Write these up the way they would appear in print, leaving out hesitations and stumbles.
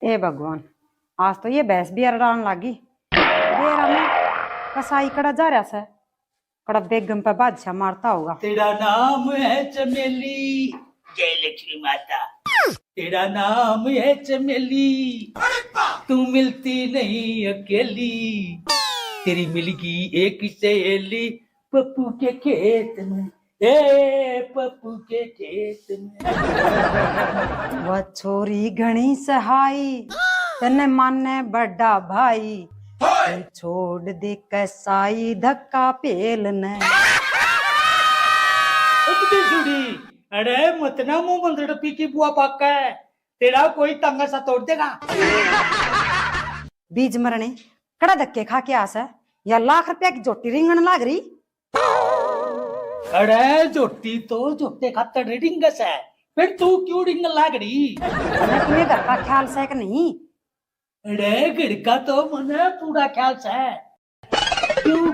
ए भगवान, आज तो ये भैंस भी अरडान लागी। देर में कसाई कड़ा जा रहा से, कड़ा बेगम पे बादशाह मारता होगा। तेरा नाम है चमेली, जय लक्ष्मी माता। तेरा नाम है चमेली, तू मिलती नहीं अकेली। तेरी मिलगी एक सहेली पप्पू के खेत में, पप्पू के खेत में। वह छोरी घनी सहाई, तने माने बड़ा भाई, तू छोड़ दे कसाई धक्का पेल ने। अरे मतना मुंह बंदड़ पी की बुआ पाका है, तेरा कोई तंगा सा तोड़ देगा। बीज मरने कड़ा धक्के खा के आस है, या लाख रुपया की जोटी रिंगण लाग रही। अरे जोटी तो जोटे खातर रिंगस है, फिर तू क्यों रिंग लाग रही? तुम्हें घर का ख्याल से कि नहीं? अरे घर का तो मने पूरा ख्याल से है। क्यों?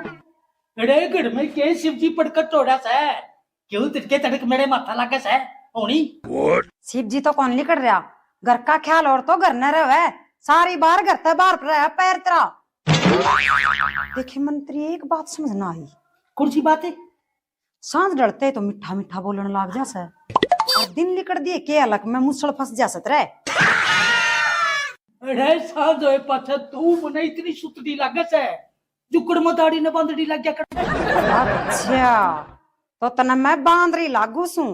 अरे घर में के शिवजी पड़कर तोड़ा से, क्यों तिरके तड़क मेरे माथा लागस है होनी? शिव जी तो कौन लिकड़ रहा, घर का ख्याल और तो घर न रहे, सारी बार घर ते बाहर पर पैर तेरा। देखे मंत्री, एक बात समझ ना आई। कौन सी बात है? सांझ डरते तो मीठा मीठा बोलने लग जा से, और दिन लिकड़ दिए के अलग में मुसल फंस जा सत रहे। अरे सांझ होए पाछे तू मने इतनी सुतड़ी लागस है, जुकड़ मदाड़ी न बांधड़ी लग गया कर। अच्छा तो तना मैं बांदरी लागू सू।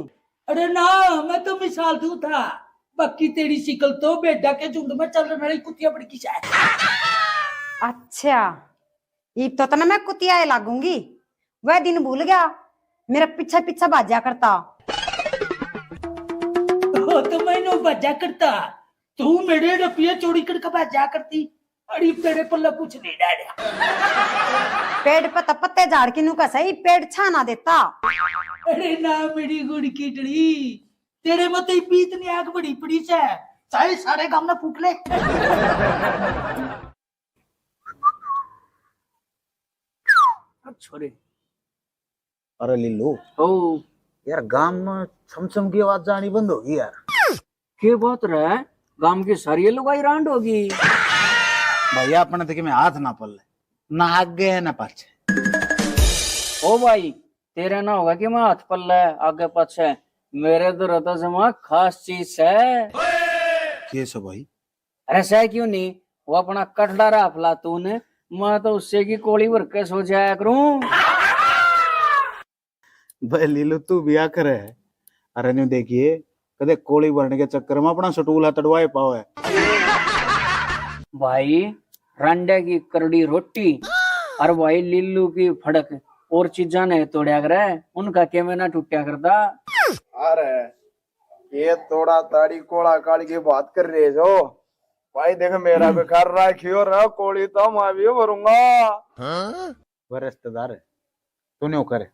अरे ना, मैं तो मिसाल दूं था, बाकी तेरी शिकल तो बेटा के झुंड में चल रही कुतिया बड़ी की है। अच्छा इब तो तना मैं कुतिया लागूंगी। वह दिन भूल गया, मेरा पीछा पीछा बाजा करता। तो मैंने बाजा करता, तू मेरे रुपये चोरी कर बाजा करती। अरे तेरे पल्ला कुछ नहीं डाला। पेड़ पे पत्ते झाड़ की नुका सही, पेड़ छाना देता। अरे ना मेरी गुड़ कीटड़ी, तेरे मत ही इतनी आग बड़ी पड़ी से, चाहे सारे काम ना फूक ले। छोरे अरे लिल्लू, ओ यार गांव में छमछम की आवाज जानी बंद होगी यार। के बात रहा है, गांव की सारी लुगाई रांड होगी। भैया अपने देखे में हाथ ना पल, ना आगे है ना पाछे। ओ भाई, तेरे ना होगा कि मैं हाथ पल्ला है आगे पाछे, मेरे तो रता जमा खास चीज है। कैसे भाई? अरे सह क्यों नहीं, वो अपना कटड़ा रहा फला तूने, मैं तो उससे की कोड़ी भर के सो जाया करूं। भाई लिल्लू तू ब्याह करे है? अरे नहीं देखिए, कदे कोड़ी भरने के चक्कर में अपना सटूला तड़वाए पाओ है। भाई रंडे की करड़ी रोटी और भाई लिल्लू की फड़क और चीजा ने तोड़या करे, उनका के में ना टूटा करता। अरे ये तोड़ा ताड़ी कोड़ा काड़ी की बात कर रहे जो भाई, देख मेरा भी घर राखियो रहा कोड़ी तो मैं भी भरूंगा। वह रिश्तेदार है, तू नहीं करे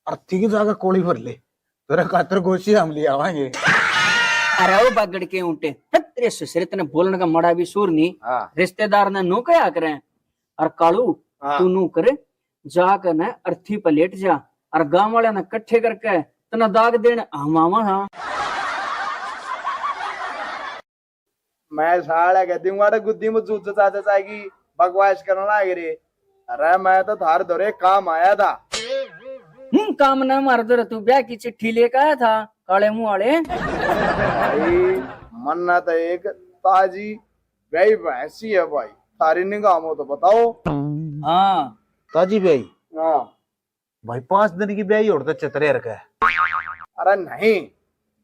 अर्थी की जगह कोड़ी भर ले, तेरा खातर गोशी हम ले आवाएंगे। अरे वो बगड़ के उठे तेरे ससुर तेने बोलने का मड़ा भी सूर नहीं। रिश्तेदार ने नो कया करे, और कालू तू नु करे जाकर न अर्थी पर लेट जा, और गांव वाले ने इकट्ठे करके तना दाग देने हमामा। हाँ मैं साला कहती हूँ मारे गुद्दी में जूझ चाचा चाहेगी बकवास करना लाग रे। अरे मैं तो थार दौरे काम आया था। काम ना मार दो, तू ब्याह की चिट्ठी लेकर आया था काले मुंह वाले। भाई मन्ना तो एक ताजी भाई भैंसी है भाई, सारी निगाह में तो बताओ। हाँ ताजी ब्याई? हाँ भाई 5 दिन की ब्याई और तो चतरे रखा है। अरे नहीं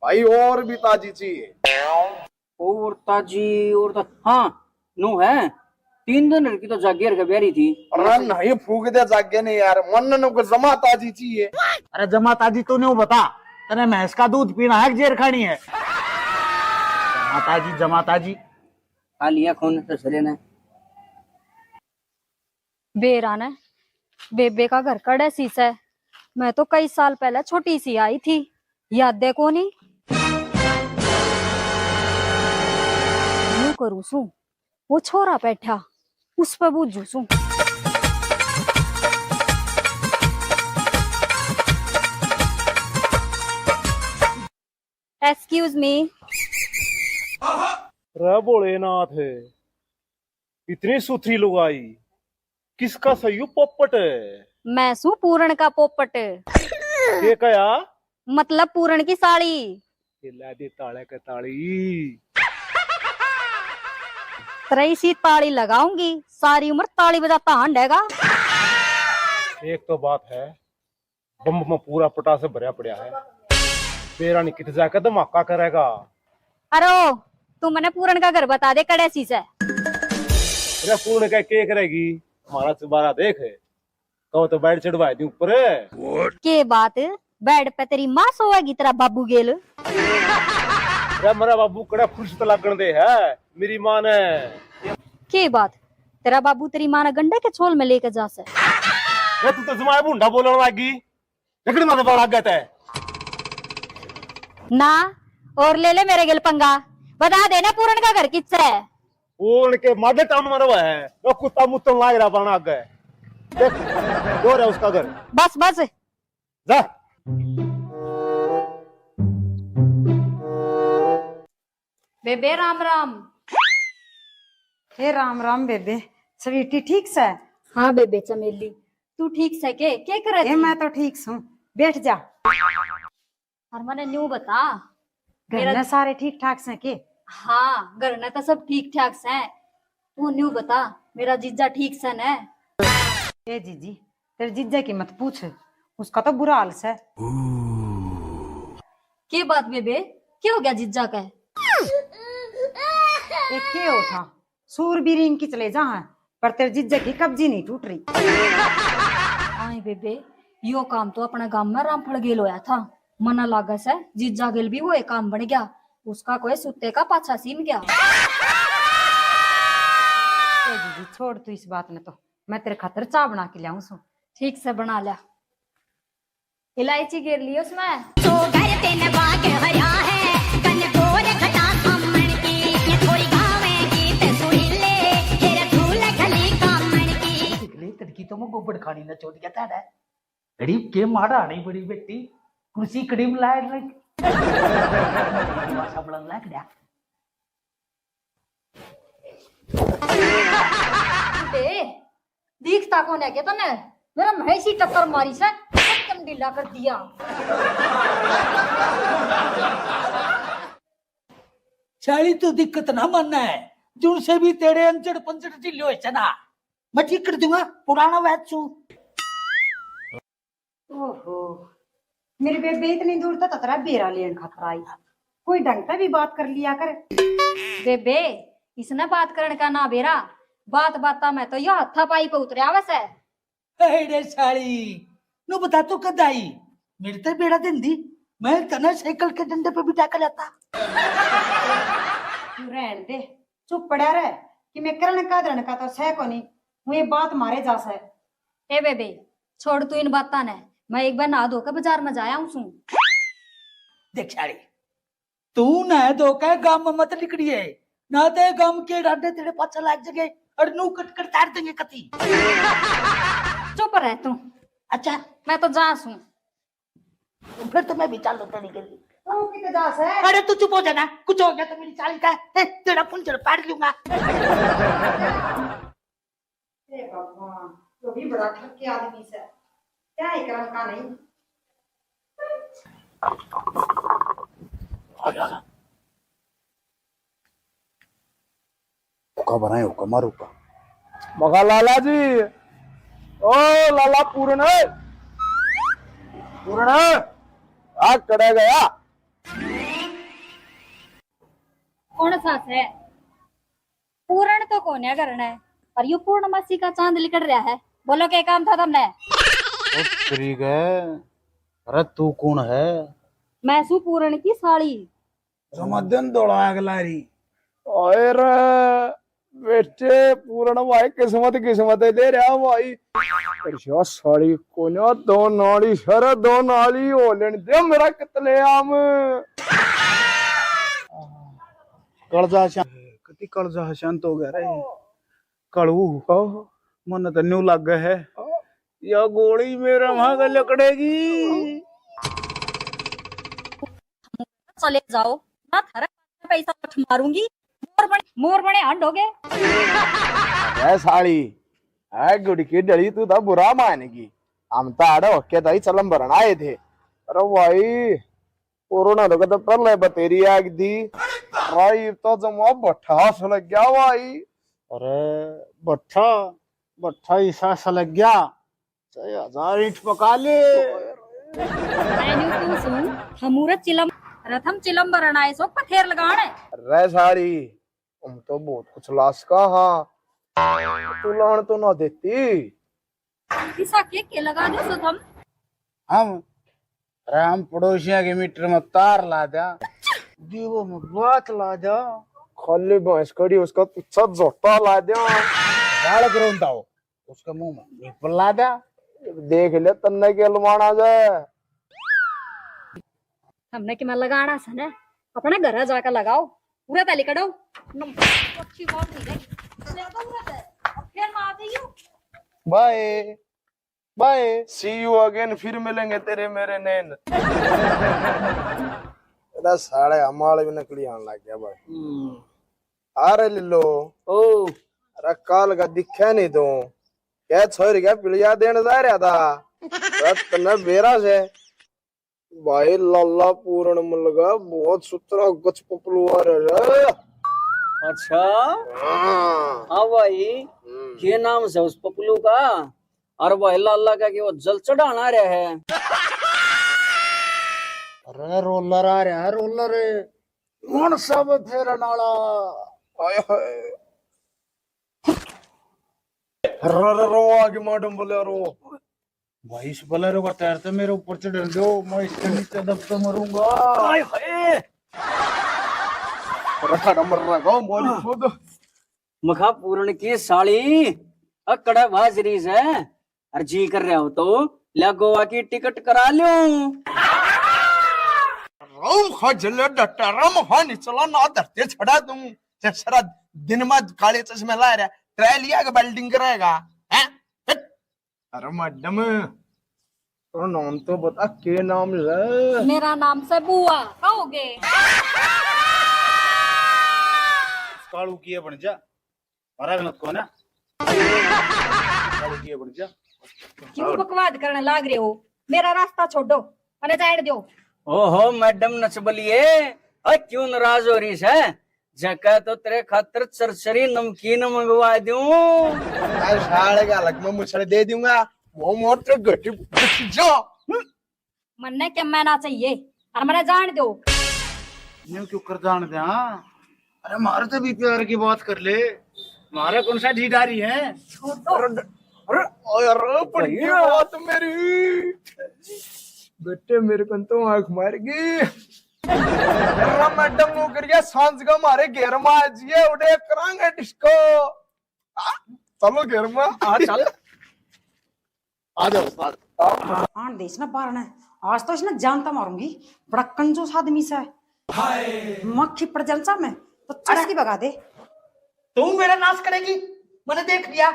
भाई, और भी ताजी चाहिए। और ताजी और तो हाँ नु है, 3 दिन की तो जागेर का ब्यारी थी। अरे नहीं फूक दे जागे नहीं यार, मन को जमा ताजी चाहिए। अरे जमा ताजी तो नहीं बता, तने भैंस का दूध पीना है जेर खानी है? जमा ताजी खा लिया खून तो सरे ने। बेरा ने बेबे का घर कड़े शीश है, मैं तो कई साल पहले छोटी सी आई थी, याद देखो नहीं। करू सू वो छोरा बैठा उस पर बूझू सू। एक्सक्यूज मी, रे भोलेनाथ है, इतनी सुथरी लुगाई, किसका सही पोपट है? मैं सू पूरण का पोपट, ये कया? मतलब पूरण की साड़ी। ये ला दे ताले का ताली। तरई सी ताड़ी लगाऊंगी, सारी उम्र ताड़ी बजाता हंडेगा। एक तो बात है, बम में पूरा पटा से भरा पड़ा है, बेरा नहीं कित जाकर धमाका करेगा। अरे तू मैंने पूरण का घर बता दे कड़े सी से। अरे पूर्ण का के करेगी, हमारा चुबारा देख है, कहो तो बैठ चढ़वाए दी ऊपर। के बात, बेड पे तेरी माँ सोएगी तेरा बाबू गेल। अरे मेरा बाबू कड़ा फुर्सत लगन दे है, मेरी माँ ने। के बात, तेरा बाबू तेरी माँ ने गंडे के छोल में लेके जा से। अरे तू तो जमाए भूंडा बोलने लगी, लकड़ी माथे पर लग गया है ना। और ले ले मेरे गिल पंगा, बता देना पूरण का घर किससे है। पूर्ण के माडे टाउन में रहा है, वो कुत्ता मुत्तन लाग रहा बना गए। देख दो है उसका घर। बस बस जा। बेबे राम राम। हे राम राम बेबे, स्वीटी ठीक से? हाँ बेबे चमेली, तू ठीक से के करे ए, थी? मैं तो ठीक हूँ, बैठ जा। और मैंने न्यू बता। घर में सारे ठीक ठाक से के? हाँ घर में तो सब ठीक ठाक से। तू न्यू बता, मेरा जीजा ठीक से न? ए जीजी, तेरे जीजा की मत पूछ, उसका तो बुरा हाल से। के बात बेबे, क्या हो गया जीजा का? एक के हो था, सूर भी रिंग की चले जा है, पर तेरे जीजा की कब्जी नहीं टूट रही। आए बेबे, यो काम तो अपने गांव में रामफल गेल होया था, मना लागा से जीजा गेल भी वो एक काम बन गया, उसका कोई सुत्ते का पाछा सीम गया। ए जीजी छोड़ तू इस बात में, तो मैं तेरे खातिर चाय बना के लाऊं सो। ठीक से बना लिया। इलायची गिर ली उसमें। तो घर तेन बाग हरा है, कन गोर खटा खामण की, ये थोड़ी गावे गीत सुहिले, हेर धूल खली कामण की। दिखले तड़की तो मैं गोबर खानी ना छोड़ गया था। गरीब के मारा नहीं बड़ी बेटी, कुर्सी करीब लाए लग भाषा बड़न लग गया। दिखता कौन है के तने? मेरा भैंसी टक्कर मारी से एकदम ढीला कर दिया। शाली तो दिक्कत ना मानना है, जुन से भी तेरे अंचड़ पंचड़ ढिल्लो है चना, मैं ठीक कर दूंगा, पुराना वैद छू। ओहो, मेरी बेबे इतनी दूर तक तेरा बेरा लेन खातर आई, कोई ढंग से भी बात कर लिया कर। बेबे इसने बात करने का ना बेरा, बात बाता में तो यो हथा पाई पे उतरे आवस है। अरे साली, नो बता तो कद आई, मेरे तो बेड़ा दिन दी, मैं तना साइकिल के डंडे पे बिठा कर लाता। तू रहन दे, चुप पड़ा रहे कि मैं करण का धरण का तो सह को नहीं, मुझे बात मारे जा से। ए बेबे छोड़ तू इन बाता ने, मैं एक बार नहा धोकर बाजार में जाया हूँ। देख साली, तू ना धो के गांव में मत निकली है, ना ते गांव के डांडे तेरे पाछा लाग जगे और नू कट कर तार देंगे कती। चुप रह तू। अच्छा मैं तो जा सूं। फिर तो मैं भी चालू तेरी के लिए। तू किते जा से? अरे तू चुप हो जाना, कुछ हो गया तो मेरी चाली का है, तेरा पुंजड़ पाड़ लूंगा। ए भगवान, तो भी बड़ा ठग के आदमी से, क्या ही करम का नहीं। हुक्का बनाए, हुक्का मारो हुक्का। मगा लाला जी, ओ लाला पूर्ण पूर्ण आ कड़ा गया। कौन सा है? पूर्ण तो कौन है करना है, पर यू पूर्णमासी का चांद निकल रहा है। बोलो क्या काम था तुमने? ठीक है, अरे तू कौन है? मैं सू पूर्ण की साड़ी। समझन दौड़ा गलारी। ओए रे बेटे, पूर्ण भाई किस्मत किस्मत दे रहा भाई। अच्छा साड़ी कोन्या दो नाली सर दो नाली होलन दे मेरा कितने आम। कलजा शांत, कति कलजा शांत हो गया रे। कड़ू मन तो न्यू लग गए है, या गोली मेरा वहां लकड़ेगी। चले जाओ ना, थारा पैसा मत मारूंगी। मोर बने हंड हो गए। अरे साली है गुड़ी की डली तू तो बुरा मानेगी। हम तो आड़े होके तो ही चलम भरन आए थे। अरे भाई कोरोना तो कहते पहले बतेरी आग दी भाई तो जमा भट्ठा से लग गया भाई। अरे भट्ठा भट्ठा ईसा सा लग गया 1000 ईंट पका ले। तू सुन हमूरत चिलम रथम चिलम भरण आए सो पथेर लगाने। अरे साली तुम तो बहुत कुछ लाश का हाँ तू लान तो ना देती। किसा के लगा दो सो थम। हम पड़ोसिया के मीटर में तार ला दिया दीवो में बात ला दिया खाली भैंस खड़ी उसका पीछा जोटा ला दिया गाल करोंदा हो उसके मुंह में निपल ला दिया। देख ले तन्ने के अलमाना जाए। हमने कि मैं लगाना सा ना अपने घर जाकर लगाओ पूरा ताली कड़ो अच्छी बात नहीं है ले तो पूरा है फिर मार दियो। Bye bye see you again फिर मिलेंगे तेरे मेरे नैन। अरे साले हमारे भी नकली आने लग गया भाई। अरे लिलो ओ अरे काल का दिखा नहीं तू क्या छोरी क्या पिलिया देने जा रहा था तन्ने बेरा से भाई लाला पूर्ण मुलगा बहुत सुतरा गच पपलुआ रे। अच्छा हाँ भाई ये नाम है उस पपलू का। और भाई लाला का कि वो जल चढ़ाना रहा है। अरे रोलर आ रहा है रोलर कौन सब फेरा नाला हाय हाय रो आगे मैडम बोले रो भाई इस बलेरो का टायर तो मेरे ऊपर चढ़ दो मैं इसके नीचे दब के मरूंगा। हाय हाय रखा नंबर रखा मोली खुद मखा पूर्ण की साली अकड़ा बाजरी से और जी कर रहे हो तो ला गोवा की टिकट करा लूं। रोम खजले डटरम हानि चला ना धरते छड़ा दूं सारा दिन में काले चश्मे ला रहा ट्रायल लिया के बिल्डिंग कराएगा हैं। अरे मैडम तो नाम तो बता के नाम है। मेरा नाम से बुआ कहोगे। कालू किए बन जा मारा गलत को ना कालू किए बन जा। क्यों बकवाद करने लाग रहे हो मेरा रास्ता छोड़ो मैंने साइड दो। ओहो मैडम नचबलिए क्यों नाराज हो रही है। जका तो तेरे खातर चरचरी नमकीन मंगवा दूं। साले का अलग में मुझे दे दूंगा वो मोटर गट्टी जो मन्ने क्या मैना चाहिए और मैंने जान दो। न्यू क्यों कर जान दे। हाँ अरे मारे तो भी प्यार की बात कर ले मारा कौन सा ढीडारी है। अरे पड़ी बात मेरी बेटे मेरे को तो आंख मार गई। मैडम नो करिए सांझ का मारे घेर में आजिए उड़े करांगे डिस्को। चलो घेर में आ चल आ जाओ आन देश ना पारना है आज तो इसने जानता मारूंगी बड़ा कंजूस आदमी सा है। मक्खी पड़ जनसा में तो चढ़ा की भगा दे। तू मेरा नाश करेगी मैंने देख लिया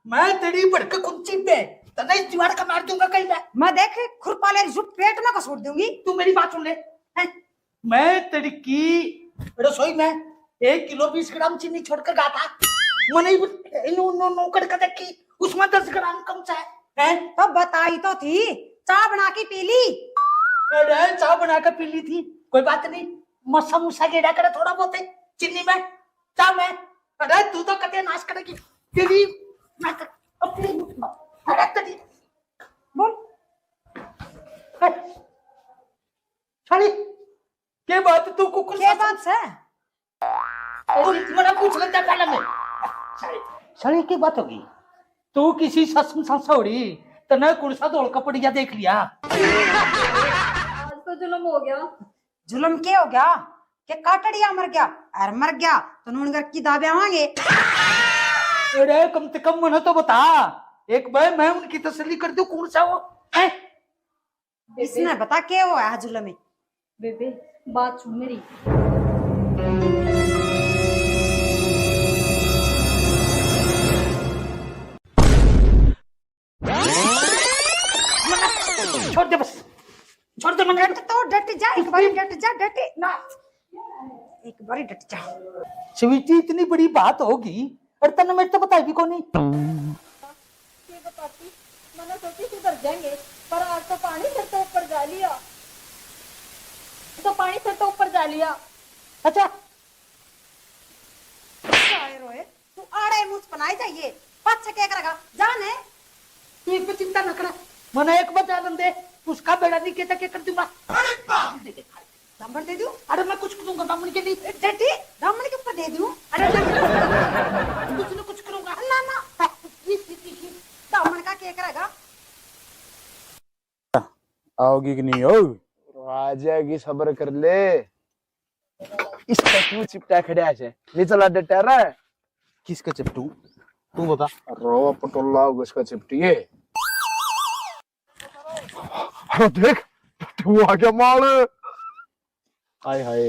मैं तेरी भड़क कुंची पे तने इस दीवार का मार दूंगा कहीं मैं देख खुरपा ले जो पेट में कसोड़ दूंगी। तू मेरी बात सुन ले हैं? मैं तेरी की रसोई में 1 किलो 20 ग्राम चीनी छोड़कर गया था मैंने नो करके देखी उसमें 10 ग्राम कम सा है। तो बताई तो थी चाय बना के पी ली। अरे चाय बना कर पी ली थी कोई बात नहीं मसा मुसा गेड़ा करे थोड़ा बहुत चीनी में चाय में। अरे तू तो कते नाश करेगी तेरी मैं अपनी अरे तेरी बोल छड़ी के बात तू कुकुर के बात से मैंने पूछ लेता पहले में छड़ी की बात होगी। तू किसी ससम ससौड़ी तने कुर्सा दौड़ का पड़िया देख लिया। आज तो जुल्म हो गया। जुल्म के हो गया के काटड़िया मर गया और मर गया तो नूनगर की दाबे आवांगे। अरे कम से कम मना तो बता एक बार मैं उनकी तसल्ली कर दूं कौन सा वो है। इसने बता के हो है जुल्म में। बेबे बात सुन मेरी। छोड़ दे बस छोड़ दे मैंने डट तो डट जा एक बार डट जा डट ना एक बारी डट जा। स्वीटी इतनी बड़ी बात होगी और तने मेरे तो बताई भी कौन नहीं। ये बताती मैंने सोची सुधर जाएंगे पर आज तो पानी सर तो ऊपर जा लिया। तो पानी सर तो ऊपर जा लिया। अच्छा आए रोए तू आड़े मुझ बनाई जाइए पाछे क्या करेगा जाने। तू एक पे चिंता न कर, मना एक बात आनंद दे, उसका बेड़ा नहीं कहता क्या कर दूंगा। दामन दे दूं? अरे मैं कुछ करूंगा दामन के लिए। डटी दामन के ऊपर दे दूं? अरे कुछ न कुछ करूंगा। ना ना दामन का क्या करेगा? आओगी कि नहीं आओगी? आ जाएगी, सब्र कर ले। इसका क्यों चिपटा खड़ा है? नहीं चला डटा रहा है। किसका चिपटू तू बता। रो पटोला उसका चिपटी है। देख तू आ गया माल। हाय हाय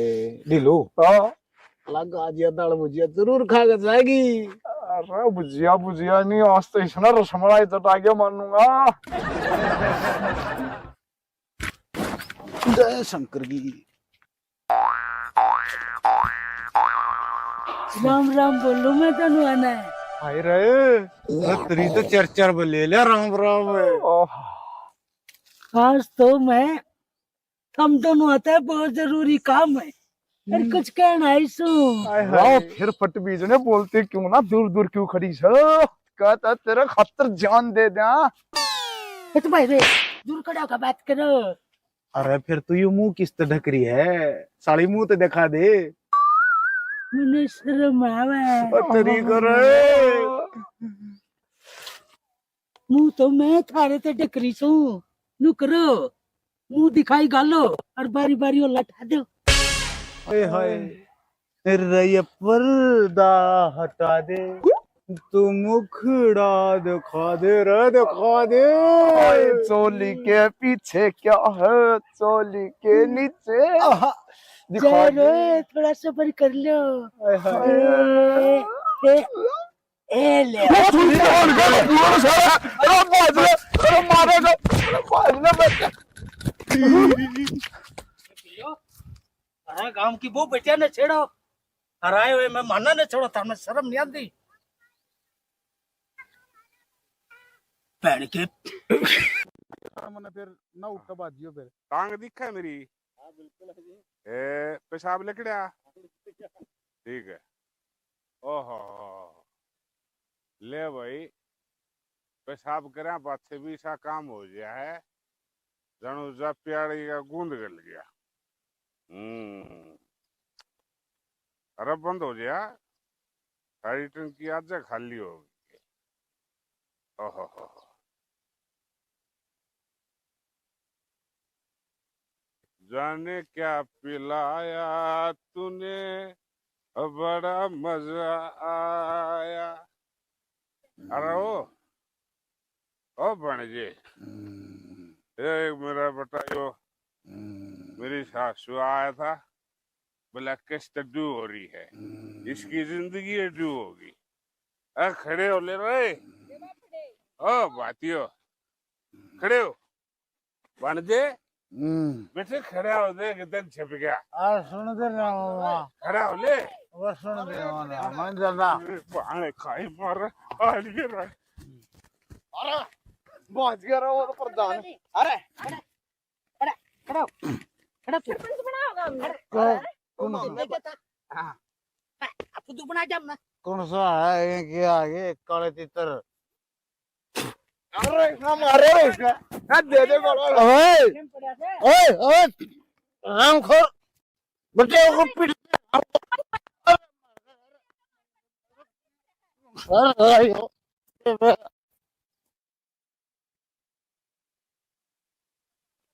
ढीलो लगा जिया दाल भुजिया जरूर खा के जाएगी। अरे भुजिया भुजिया नहीं, आज तो इसना रसमलाई चटा के मानूंगा। जय शंकर की। राम राम बोलो मैं तनु आना है। हाय रे तेरी तो चर चर बले ले राम राम। आज तो मैं हम दोनों आता है, बहुत जरूरी काम है और कुछ कहना है सु। फिर फट बीज ने बोलते क्यों ना, दूर दूर क्यों खड़ी छ? कहता तेरा खातर जान दे दिया। तो भाई रे दूर खड़ा का बात करो। अरे फिर तू यू मुंह किस तरह ढक रही है? साड़ी मुंह तो दिखा दे। मुझे शर्म आवे। तेरी करे मुंह तो मैं थारे ते डकरी सू। नु करो मुंह दिखाई गालो और बारी बारी लटा दो। हाय हाय रे पर्दा हटा दे, तू मुखड़ा दिखा दे रे दिखा दे। चोली के पीछे क्या है, चोली के नीचे दिखा दे। चलो थोड़ा सब्र कर लो। ए ले गांव की वो बेटिया ने छेड़ो, हराए हुए मैं माना ने छोड़ो था, मैं शर्म नहीं आती। पैर के मैंने फिर ना उठा बाजियो फिर टांग दिखा है मेरी। ए पेशाब लिखड़ा ठीक है। ओहो ले भाई पेशाब करा पाछे भी सा काम हो गया है, जनू जा प्यारी का गूंद गल गया। अरे बंद हो गया, सारी टंकी आज खाली हो गई। ओहो जाने क्या पिलाया तूने, बड़ा मजा आया। अरे ओ बनजे एक मेरा बेटा यो मेरी सासू आया था, बोला किस्त ड्यू हो रही है, इसकी जिंदगी ड्यू होगी। खड़े हो ले रहे ओ बातियो, खड़े हो बनजे बेटे, खड़ा हो दे किधर छिप गया। सुन दे ना खड़ा हो ले, वो सुन दे ना मैं ज्यादा पानी खाई मार आज के रहा। अरे बाज गया रहा वो तो प्रधान। अरे खड़ा तू तू बना जम ना। कौन सा है के आगे काले तितर? अरे ना मारे इसका ना दे दे गोला। ओए ओए राम खोर बच्चे को पीट। अरे